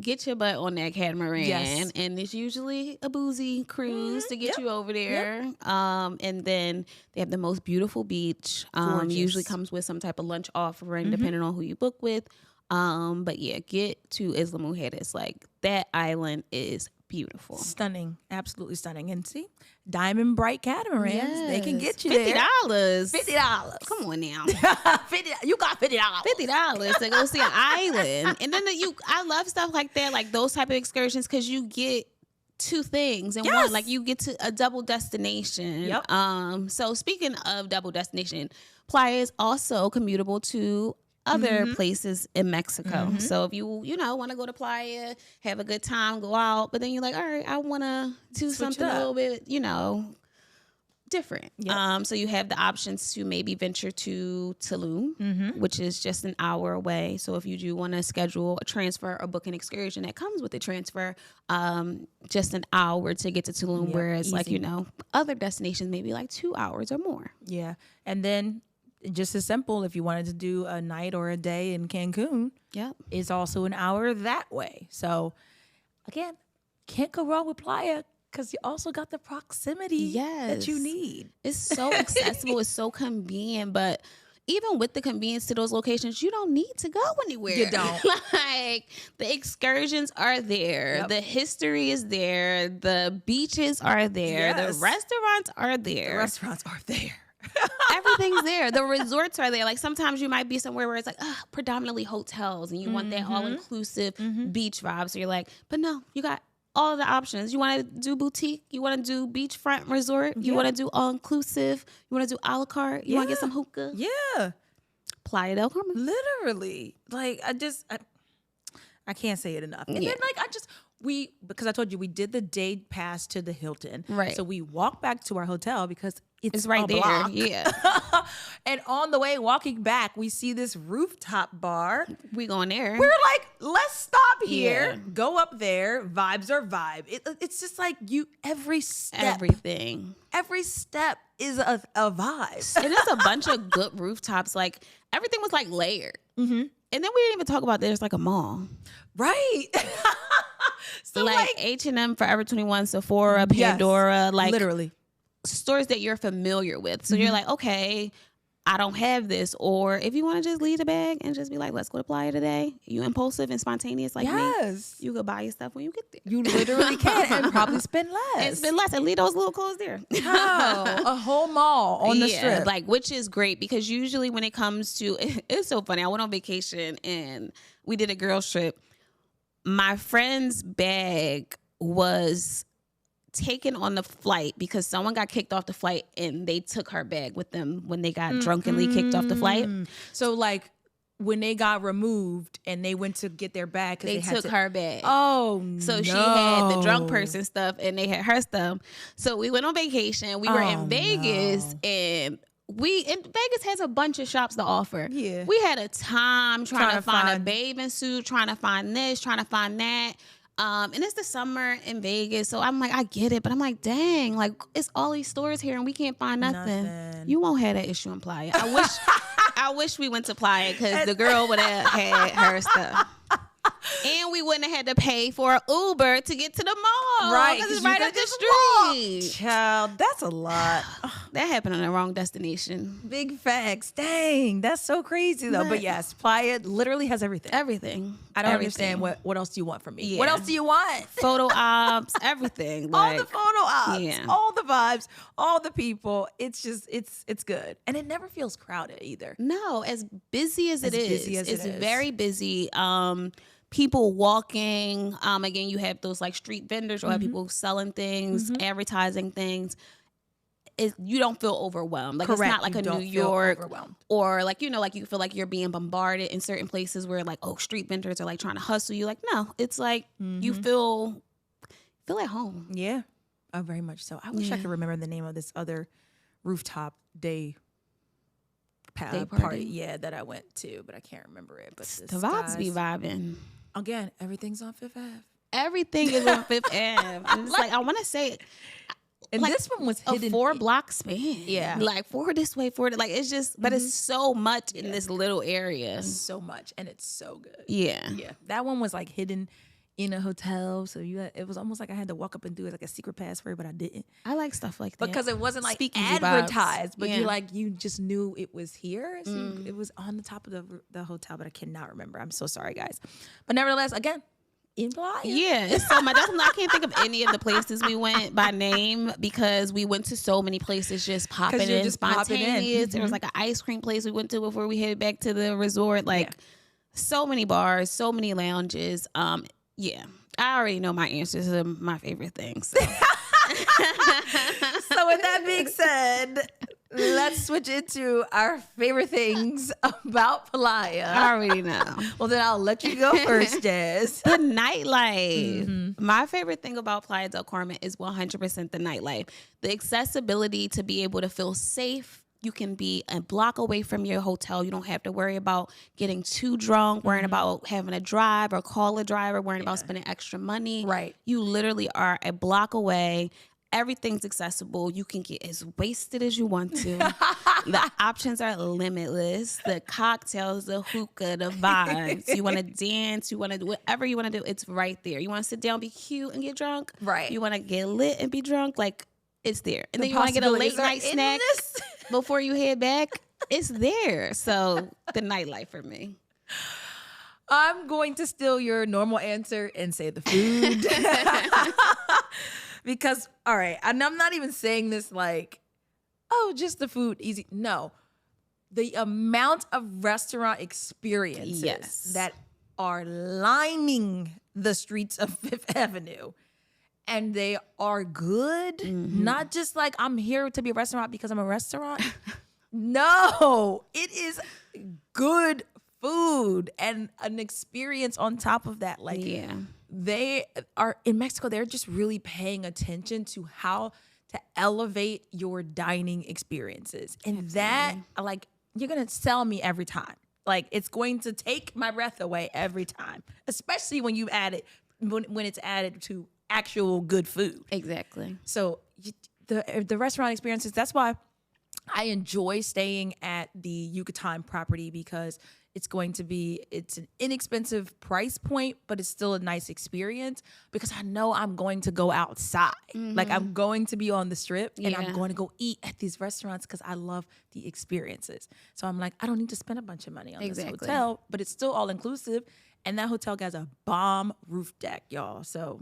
A: get your butt on that catamaran.
B: Yes.
A: And it's usually a boozy cruise to get you over there. And then they have the most beautiful beach. Usually comes with some type of lunch offering, depending on who you book with. But yeah, get to 𝗓𝒂𝒂𝒃. It's like that island is beautiful.
B: Stunning. Absolutely stunning. And see, diamond bright catamarans, they can get you
A: $50.
B: there. $50.
A: Come on now.
B: You got $50.
A: $50 to go see an island. And then I love stuff like that, like those type of excursions, because you get two things in one. Like you get to a double destination.
B: Yep.
A: So speaking of double destination, Playa is also commutable to other places in Mexico. So if you want to go to Playa, have a good time, go out, but then you're like, all right, I want to do something a little bit, different. Yep. So you have the options to maybe venture to Tulum, which is just an hour away. So if you do want to schedule a transfer or book an excursion that comes with the transfer, just an hour to get to Tulum, whereas
B: easy.
A: other destinations maybe like 2 hours or more.
B: Yeah. And then just as simple, if you wanted to do a night or a day in Cancun, it's also an hour that way. So again, can't go wrong with Playa, because you also got the proximity that you need.
A: It's so accessible. It's so convenient. But even with the convenience to those locations, you don't need to go anywhere.
B: You don't.
A: Like, the excursions are there. Yep. The history is there. The beaches are there. The restaurants are there. Everything's there. The resorts are there. Like, sometimes you might be somewhere where it's like predominantly hotels and you want that all-inclusive beach vibe. So you're like, but no, you got all the options. You want to do boutique, you want to do beachfront resort, you want to do all-inclusive, you want to do a la carte, you want to get some hookah.
B: Yeah.
A: Playa del Carmen.
B: Literally. Like, I can't say it enough. And then, like, because I told you, we did the day pass to the Hilton.
A: Right.
B: So we walked back to our hotel because it's
A: right there.
B: block.
A: Yeah.
B: And on the way walking back, we see this rooftop bar.
A: We going there.
B: We're like, let's stop here, go up there. Vibes are vibe. It's just like every step. Every step is a vibe.
A: And there's a bunch of good rooftops. Like, everything was like layered. And then we didn't even talk about there's like a mall.
B: Right. So
A: like H&M, Forever 21, Sephora, Pandora, like
B: literally
A: stores that you're familiar with. So you're like, okay, I don't have this. Or if you want to just leave the bag and just be like, let's go to Playa today. You impulsive and spontaneous like me. You could buy your stuff when you get there.
B: You literally can and probably spend less.
A: And leave those little clothes there.
B: A whole mall on the strip.
A: Like, which is great because usually when it comes to, it's so funny. I went on vacation and we did a girls trip. My friend's bag was taken on the flight because someone got kicked off the flight and they took her bag with them when they got drunkenly kicked off the flight.
B: So like when they got removed and they went to get their bag,
A: they took her bag.
B: Oh,
A: so she had the drunk person stuff and they had her stuff. So we went on vacation. We were in Vegas and Vegas has a bunch of shops to offer.
B: Yeah.
A: We had a time trying to find a bathing suit, trying to find this, trying to find that. And it's the summer in Vegas, so I'm like, I get it, but I'm like, dang, like it's all these stores here and we can't find nothing. You won't have that issue in Playa. I wish we went to Playa because the girl would have had her stuff. And we wouldn't have had to pay for an Uber to get to the mall.
B: Right.
A: Because it's right up the street.
B: Child, that's a lot.
A: That happened on the wrong destination.
B: Big facts. Dang, that's so crazy though. But yes, Playa literally has everything.
A: Everything.
B: I don't understand what else do you want from me? Yeah. What else do you want?
A: Photo ops, everything.
B: Like, all the photo ops, all the vibes, all the people. It's just, it's good. And it never feels crowded either.
A: No, as busy as it is. It's very busy. People walking. Again, you have those like street vendors or have people selling things, advertising things. You don't feel overwhelmed. Like,
B: correct.
A: It's not like a New York or like, like you feel like you're being bombarded in certain places where like, oh, street vendors are like trying to hustle you. Like, no, it's like you feel at home.
B: Yeah, very much so. I wish I could remember the name of this other rooftop day party. Yeah, that I went to, but I can't remember it. But
A: the vibes be vibing.
B: Again, everything's on Fifth Ave.
A: Everything is on Fifth Ave. And it's like, I want to say,
B: and like this one was hidden.
A: A 4-block span.
B: Yeah.
A: Like 4 this way, 4 like it's just, but it's so much in this little area.
B: So much. And it's so good.
A: Yeah.
B: Yeah. That one was like hidden in a hotel. So it was almost like I had to walk up and do it like a secret password, but I didn't.
A: I like stuff like that.
B: Because it wasn't like
A: Speakeasy
B: advertised,
A: vibes.
B: but
A: Yeah.
B: you just knew it was here. So it was on the top of the hotel, but I cannot remember. I'm so sorry, guys. But nevertheless, again, in Playa.
A: Yeah, it's so much. I can't think of any of the places we went by name because we went to so many places just popping in, spontaneous. There was like an ice cream place we went to before we headed back to the resort. So many bars, so many lounges. Yeah, I already know my answers to my favorite things. So,
B: So with that being said, let's switch into our favorite things about Playa.
A: I already know.
B: Well, then I'll let you go first, Jazz.
A: The nightlife. My favorite thing about Playa del Carmen is 100% the nightlife. The accessibility to be able to feel safe. You can be a block away from your hotel. You don't have to worry about getting too drunk, worrying about having to drive or call a driver, worrying about spending extra money.
B: Right.
A: You literally are a block away. Everything's accessible. You can get as wasted as you want to. The options are limitless. The cocktails, the hookah, the vibes. You want to dance. You want to do whatever you want to do. It's right there. You want to sit down, be cute, and get drunk.
B: Right.
A: You want to get lit and be drunk. Like, it's there. And then you want to get a late night snack before you head back. It's there. So the nightlife for me.
B: I'm going to steal your normal answer and say the food. Because, all right, and I'm not even saying this like, oh, just the food, easy. No. The amount of restaurant experiences that are lining the streets of Fifth Avenue. And they are good. Not just like I'm here to be a restaurant because I'm a restaurant. No, it is good food and an experience on top of that. Like, they are in Mexico, they're just really paying attention to how to elevate your dining experiences. And that, like, you're going to sell me every time. Like, it's going to take my breath away every time, especially when you add it, when it's added to actual good food.
A: Exactly.
B: So the restaurant experiences, that's why I enjoy staying at the Yucatan property, because it's an inexpensive price point, but it's still a nice experience because I know I'm going to go outside. Like, I'm going to be on the strip and I'm going to go eat at these restaurants because I love the experiences. So I'm like, I don't need to spend a bunch of money on this hotel, but it's still all inclusive. And that hotel has a bomb roof deck, y'all. So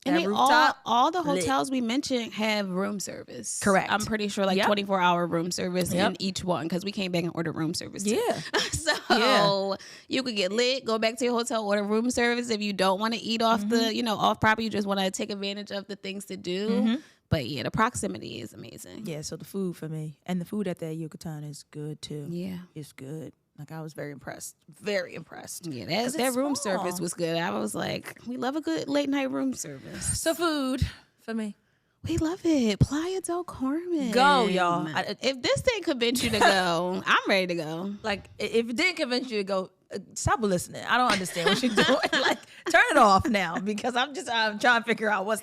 A: and they all the hotels we mentioned have room service.
B: Correct.
A: I'm pretty sure 24-hour room service in each one, because we came back and ordered room service too. So you could get lit, go back to your hotel, order room service if you don't want to eat off the, off property. You just want to take advantage of the things to do. But yeah, the proximity is amazing.
B: Yeah, so the food for me. And the food at the Yucatan is good too.
A: Yeah.
B: It's good. Like, I was very impressed. Very impressed.
A: Yeah, that room service was good. I was like, we love a good late night room service.
B: So food for me.
A: We love it. Playa del Carmen.
B: Go, y'all.
A: If this didn't convince you to go, I'm ready to go.
B: Like, if it didn't convince you to go, stop listening. I don't understand what you're doing. Like, turn it off now, because I'm trying to figure out what's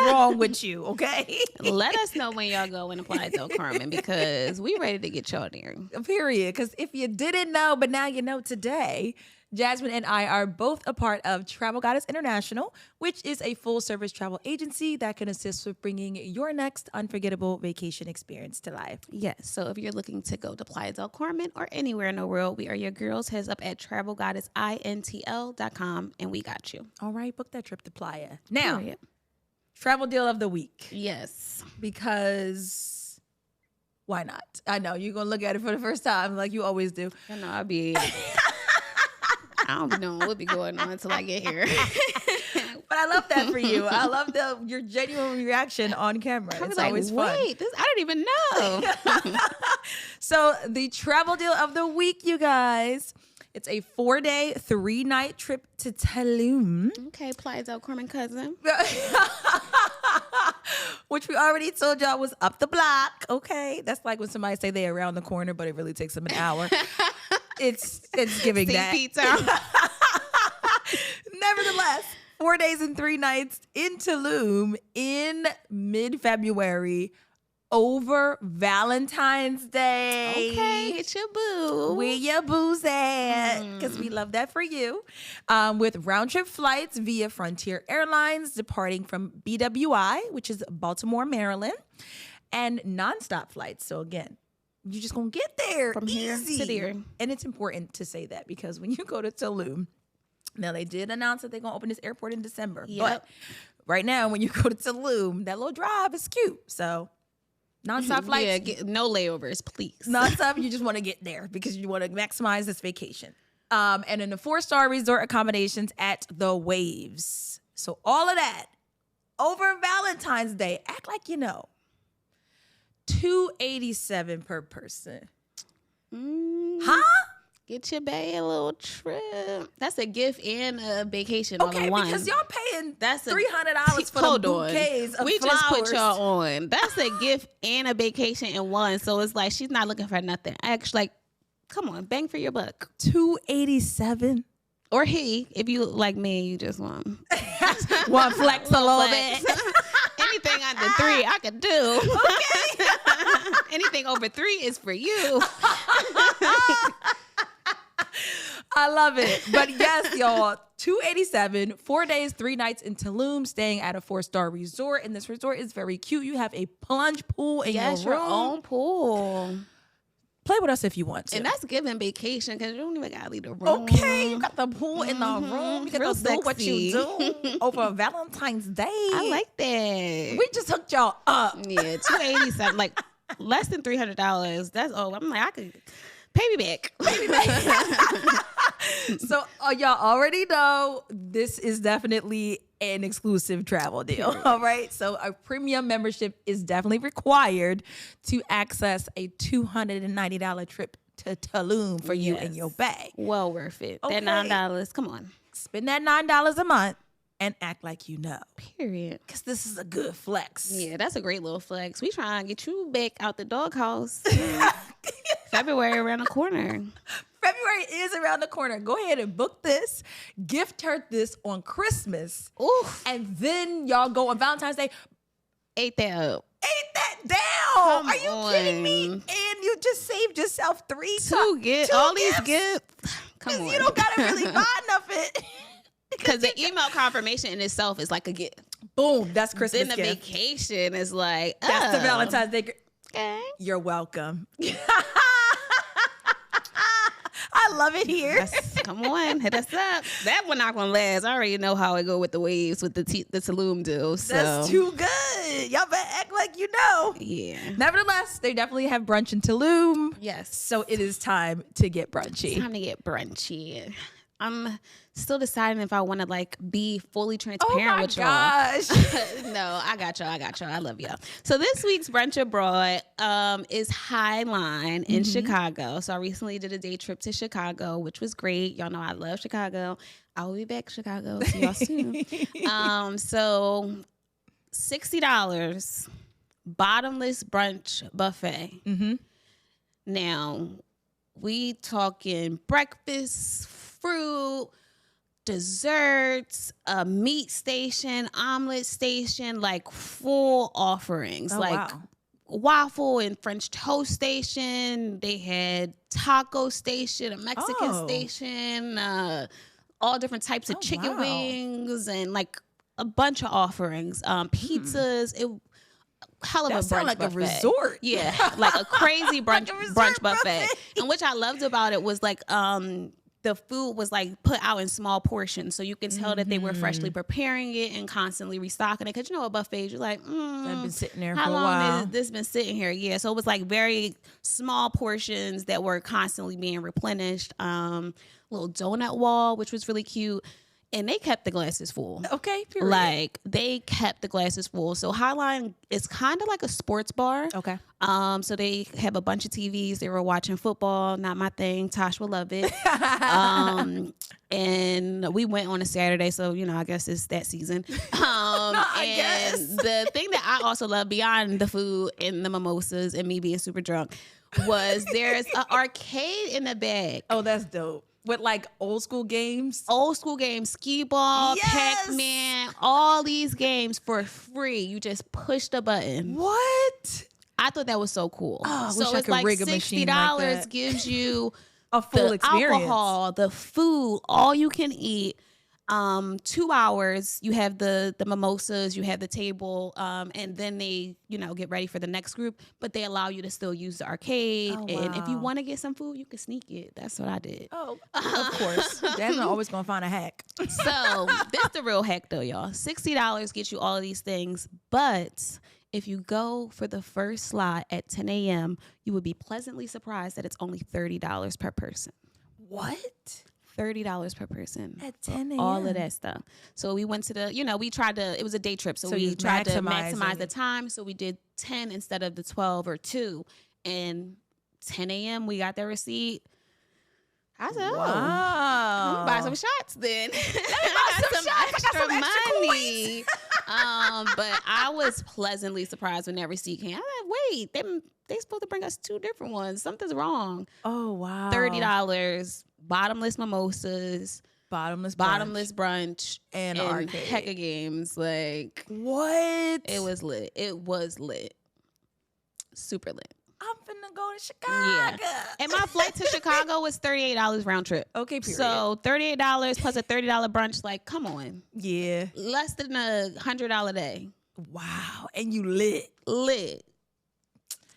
B: wrong with you, okay?
A: Let us know when y'all go in Playa del Carmen, because we ready to get y'all there.
B: Period. Because if you didn't know, but now you know today, Jasmine and I are both a part of Travel Goddess International, which is a full-service travel agency that can assist with bringing your next unforgettable vacation experience to life.
A: Yes, so if you're looking to go to Playa del Carmen or anywhere in the world, we are your girls. Heads up at travelgoddessintl.com, and we got you.
B: All right, book that trip to Playa. Now, travel deal of the week.
A: Yes.
B: Because why not? I know, you're going to look at it for the first time like you always do.
A: I know, I don't be knowing what be going on until I get here.
B: But I love that for you. I love your genuine reaction on camera. It's always fun.
A: Wait, I don't even know.
B: So the travel deal of the week, you guys. It's a 4-day, 3-night trip to Tulum.
A: Okay, Playa del Carmen cousin.
B: Which we already told y'all was up the block. Okay, that's like when somebody say they're around the corner, but it really takes them an hour. It's giving that. Nevertheless, 4 days and 3 nights in Tulum in mid-February. over Valentine's Day.
A: Okay, it's your boo.
B: Where your boo's at? Because we love that for you. With round-trip flights via Frontier Airlines departing from BWI, which is Baltimore, Maryland, and nonstop flights. So again, you're just going to get there
A: From here to there.
B: And it's important to say that because when you go to Tulum, now they did announce that they're going to open this airport in December.
A: Yep.
B: But right now, when you go to Tulum, that little drive is cute. So nonstop flights.
A: Yeah, no layovers, please.
B: Nonstop, you just want to get there because you want to maximize this vacation. And in the 4-star resort accommodations at the 𝗬𝗵𝒂𝒂𝒊𝒐𝒏𝒂𝒍. So all of that over Valentine's Day. Act like you know. $287 per person. Huh?
A: Get your bae a little trip. That's a gift and a vacation all
B: Okay,
A: in one.
B: because y'all paying
A: That's a
B: $300 for the bouquets of
A: we
B: flowers.
A: just put y'all on. That's a gift and a vacation in one. So it's like she's not looking for nothing. Actually, like, come on, bang for your buck.
B: $287.
A: Or he, if you like me, you just want
B: Flex a little bit.
A: Anything under 3, I could do. Okay. Anything over 3 is for you.
B: I love it. But yes, y'all, $287, 4 days, 3 nights in Tulum, staying at a 4-star resort. And this resort is very cute. You have a plunge pool in your room.
A: your own pool.
B: Play with us if you want to.
A: And that's giving vacation because you don't even gotta leave the room.
B: Okay, you got the pool in the room. You
A: Real
B: got to do what you
A: sexy.
B: do over Valentine's Day.
A: I like that.
B: We just hooked y'all up.
A: Yeah, $287, like less than $300. That's all. I'm like, I could pay me back.
B: So y'all already know this is definitely an exclusive travel deal. All right. So a premium membership is definitely required to access a $290 trip to Tulum for you and your bag.
A: Well worth it.
B: Okay.
A: That $9. Come on.
B: Spend that $9 a month and act like you know.
A: Period.
B: Because this is a good flex.
A: Yeah, that's a great little flex. We trying to get you back out the doghouse. February around the corner.
B: February is around the corner. Go ahead and book this. Gift her this on Christmas.
A: Oof.
B: And then y'all go on Valentine's Day.
A: Ate that up.
B: Ain't that down?
A: Come
B: Are you kidding me?
A: on.
B: And you just saved yourself
A: Two
B: two
A: all these
B: gifts.
A: gifts. Come on.
B: You don't gotta really buy nothing.
A: Because the email confirmation in itself is like a gift.
B: Boom, that's Christmas
A: Then the
B: gift.
A: vacation is like,
B: That's the
A: oh,
B: Valentine's Day.
A: Okay.
B: You're welcome. I love it here.
A: Come on, hit us up. That one not gonna last. I already know how it go with the 𝗬𝗵𝒂𝒂𝒊𝒐𝒏𝒂𝒍 with the Tulum deal. So
B: That's too good. Y'all better act like you know.
A: yeah.
B: Nevertheless, they definitely have brunch in Tulum.
A: Yes.
B: So it is time to get brunchy.
A: Time to get brunchy. I'm still deciding if I want to like be fully transparent with y'all.
B: Gosh.
A: No, I got y'all. I love y'all. So this week's brunch abroad is Highline in Chicago. So I recently did a day trip to Chicago, which was great. Y'all know I love Chicago. I will be back to Chicago. See y'all soon. So $60 bottomless brunch buffet. Now we talking breakfast, fruit, desserts, a meat station, omelet station, like full offerings.
B: Oh,
A: like
B: wow.
A: waffle and French toast station. They had taco station, a Mexican station, all different types of chicken wings and like a bunch of offerings. Pizzas. Hell of
B: That
A: a
B: sound
A: brunch
B: like
A: buffet.
B: a resort.
A: Yeah, like a crazy brunch
B: Like a resort
A: brunch buffet.
B: buffet.
A: And which I loved about it was like the food was like put out in small portions, so you can tell that they were freshly preparing it and constantly restocking it. Because you know, a buffet, you're like,
B: I've been sitting there
A: how
B: for a
A: long
B: while.
A: has this been sitting here? Yeah, so it was like very small portions that were constantly being replenished. Little donut wall, which was really cute. And they kept the glasses full.
B: Okay, period.
A: Like they kept the glasses full. So Highline is kind of like a sports bar.
B: Okay.
A: So they have a bunch of TVs. They were watching football. Not my thing. Tosh will love it. And we went on a Saturday, so you know, I guess it's that season.
B: I guess.
A: The thing that I also love beyond the food and the mimosas and me being super drunk was there's an arcade in the back.
B: Oh, that's dope. With like old school games.
A: Old school games, skee ball,
B: Yes!
A: Pac-Man, all these games for free. You just push the button.
B: What?
A: I thought that was so cool.
B: Oh, I
A: so
B: wish I
A: it's
B: could
A: like
B: rig a machine like
A: $60
B: that.
A: gives you
B: A full
A: the
B: experience.
A: alcohol, the food, all you can eat. 2 hours, you have the mimosas, you have the table, and then they, get ready for the next group, but they allow you to still use the arcade.
B: Oh,
A: And if you
B: wow.
A: want to get some food, you can sneak it. That's what I did.
B: Oh, of course. Jasmine always gonna find a hack.
A: So this the real hack though, y'all. $60 gets you all of these things, but if you go for the first slot at 10 a.m., you would be pleasantly surprised that it's only $30 per person.
B: What?
A: $30 per person
B: At 10 a.m.
A: all of that stuff. So we went to we tried to, it was a day trip. So
B: you
A: we tried to
B: maximizing
A: maximize the
B: it.
A: time. So we did 10 instead of the 12 or 2. And 10 a.m. we got the receipt. I said,
B: Wow.
A: I'm gonna buy some shots then. some extra money. But I was pleasantly surprised when that receipt came. I was like, wait, they supposed to bring us 2 different ones. Something's wrong.
B: Oh, wow.
A: $30, bottomless mimosas,
B: Bottomless
A: brunch,
B: and arcade.
A: heck of games. Like,
B: What?
A: it was lit. It was lit. Super lit.
B: I'm finna go to Chicago.
A: Yeah. And my flight to Chicago was $38 round trip.
B: Okay, period.
A: So $38 plus a $30 brunch. Like, come on.
B: Yeah.
A: Less than a $100 day.
B: Wow. And you lit.
A: Lit.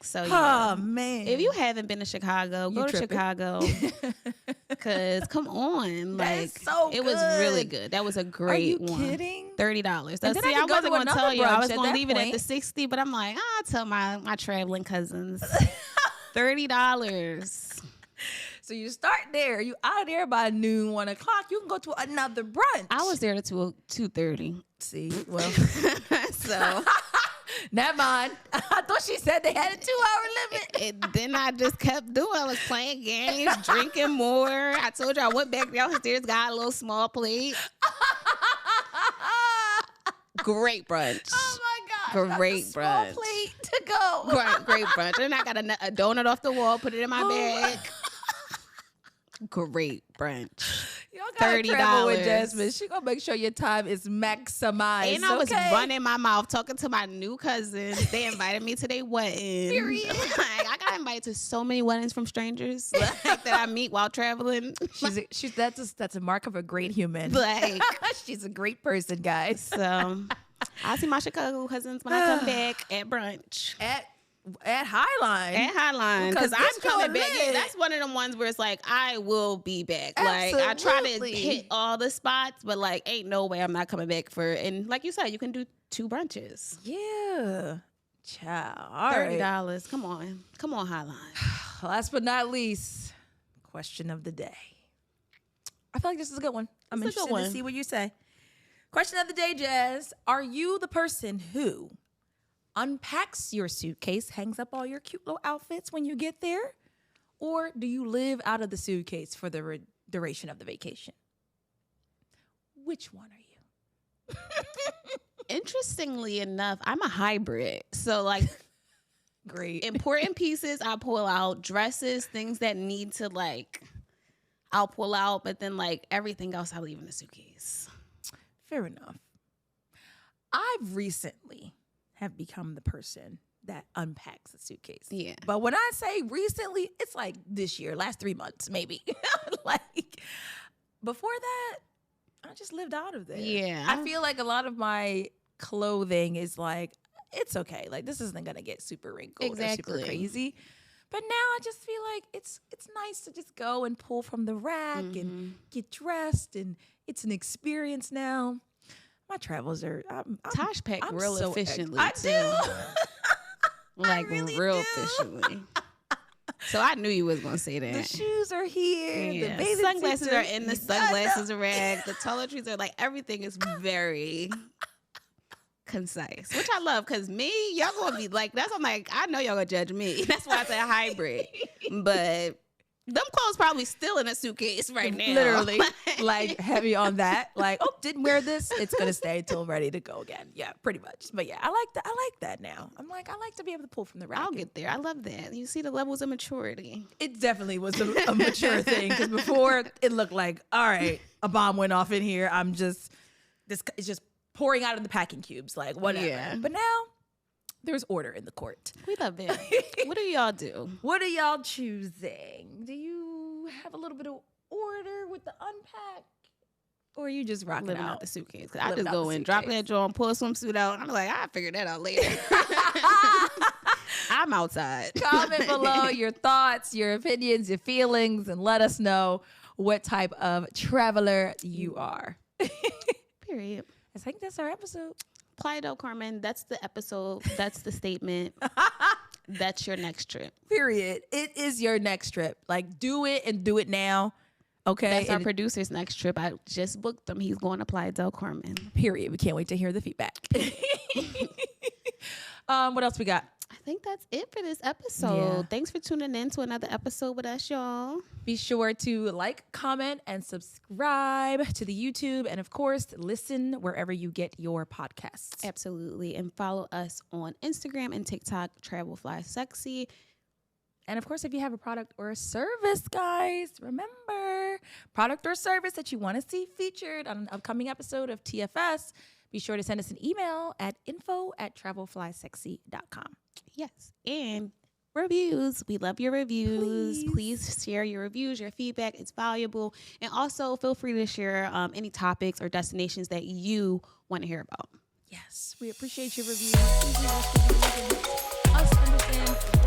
A: So yeah.
B: Oh, man.
A: If you haven't been to Chicago, go to
B: tripping.
A: Chicago. Cause come on,
B: That's
A: like
B: so
A: it was really
B: good.
A: good. That was a great
B: Are you
A: one.
B: kidding?
A: $30.
B: then
A: See,
B: I
A: I
B: could go
A: wasn't
B: to
A: gonna
B: another
A: tell you. I was
B: brunch at
A: gonna
B: that
A: leave it at
B: point.
A: the 60, but I'm like, I'll tell my traveling cousins. $30.
B: So you start there. You out of there by noon, 1 o'clock. You can go to another brunch.
A: I was there to 2:30.
B: See, well,
A: So
B: never mind. I thought she said they had a 2-hour limit.
A: and then I just kept doing. I was playing games, drinking more. I told you I went back downstairs, got a little small plate. Great brunch.
B: Oh my God.
A: Great
B: Small
A: brunch.
B: plate to go.
A: Great brunch. And I got a donut off the wall, put it in my bag. Great brunch.
B: Y'all gotta travel with
A: $30.
B: Jasmine. She gonna make sure your time is maximized.
A: And I was
B: okay?
A: running my mouth talking to my new cousins. They invited me to their wedding.
B: Period.
A: Like, I got invited to so many weddings from strangers that I meet while traveling.
B: That's a mark of a great human.
A: Like,
B: She's a great person, guys.
A: so I'll see my Chicago cousins when I come back at brunch.
B: At Highline.
A: At Highline,
B: Because
A: because I'm
B: this
A: coming
B: girl
A: back. Yeah,
B: lit.
A: that's one of them ones where it's like, I will be back. Like, I try to
B: Absolutely.
A: hit all the spots, but like, ain't no way I'm not coming back for, and like you said, you can do 2 brunches.
B: Yeah. Child. All right.
A: $30. Come on, Highline.
B: Last but not least, question of the day. I feel like this is a good one. I'm
A: It's a good
B: interested to
A: one.
B: see what you say. Question of the day, Jazz. Are you the person who unpacks your suitcase, hangs up all your cute little outfits when you get there? Or do you live out of the suitcase for the duration of the vacation? Which one are you?
A: Interestingly enough, I'm a hybrid. So like,
B: Great.
A: important pieces I pull out, dresses, things that need to like, I'll pull out, but then like everything else I leave in the suitcase.
B: Fair enough. I've recently have become the person that unpacks a suitcase.
A: Yeah.
B: But when I say recently, it's like this year, last 3 months, maybe. Like before that, I just lived out of there.
A: Yeah.
B: I feel like a lot of my clothing is like, it's okay. Like this isn't gonna get super wrinkled or
A: Exactly.
B: super crazy. But now I just feel like it's nice to just go and pull from the rack and get dressed, and it's an experience now. My travels are
A: Tosh pack
B: I'm
A: real
B: so
A: efficiently.
B: I
A: too.
B: do.
A: Like
B: really
A: real
B: do.
A: efficiently. So I knew you was gonna say that.
B: The shoes are here.
A: Yeah.
B: The bathing
A: Sunglasses
B: suits
A: are in the sunglasses rack. The toiletries are like, everything is very concise, which I love, because y'all gonna be like, I'm like, I know y'all gonna judge me. That's why I say hybrid. But them clothes probably still in a suitcase right now.
B: Literally, like heavy on that. Like, oh, didn't wear this. It's gonna stay until ready to go again. Yeah, pretty much. But yeah, I like that now. I'm like, I like to be able to pull from the rack.
A: I'll get there. I love that. You see the levels of maturity.
B: It definitely was a mature thing, because before it looked like, all right, a bomb went off in here. It's just pouring out of the packing cubes, like whatever.
A: Yeah.
B: But now There's order in the court.
A: We love it. What do y'all do?
B: What are y'all choosing? Do you have a little bit of order with the unpack? Or are you just rocking
A: Living
B: out
A: out the suitcase. Cause I just go in, drop that joint, pull a swimsuit out. I'm like, I'll figure that out later. I'm outside.
B: Comment below your thoughts, your opinions, your feelings, and let us know what type of traveler you are.
A: Period.
B: I think that's our episode.
A: Playa del Carmen, that's the episode. That's the statement. That's your next trip.
B: Period. It is your next trip. Like, do it and do it now. Okay.
A: That's our producer's next trip. I just booked him. He's going to Playa del Carmen.
B: Period. We can't wait to hear the feedback. What else we got?
A: I think that's it for this episode.
B: Yeah.
A: Thanks for tuning in to another episode with us, y'all.
B: Be sure to like, comment, and subscribe to the YouTube. And of course, listen wherever you get your podcasts.
A: Absolutely. And follow us on Instagram and TikTok, 𝗕𝗏𝗃𝒃.
B: And of course, if you have a product or a service, guys, remember, product or service that you want to see featured on an upcoming episode of TFS, be sure to send us an email at info@𝗕𝗏𝗃𝒃.com.
A: Yes. And reviews. We love your reviews. Please share your reviews, your feedback. It's valuable. And also feel free to share any topics or destinations that you want to hear about.
B: Yes, we appreciate your reviews. Please leave us understand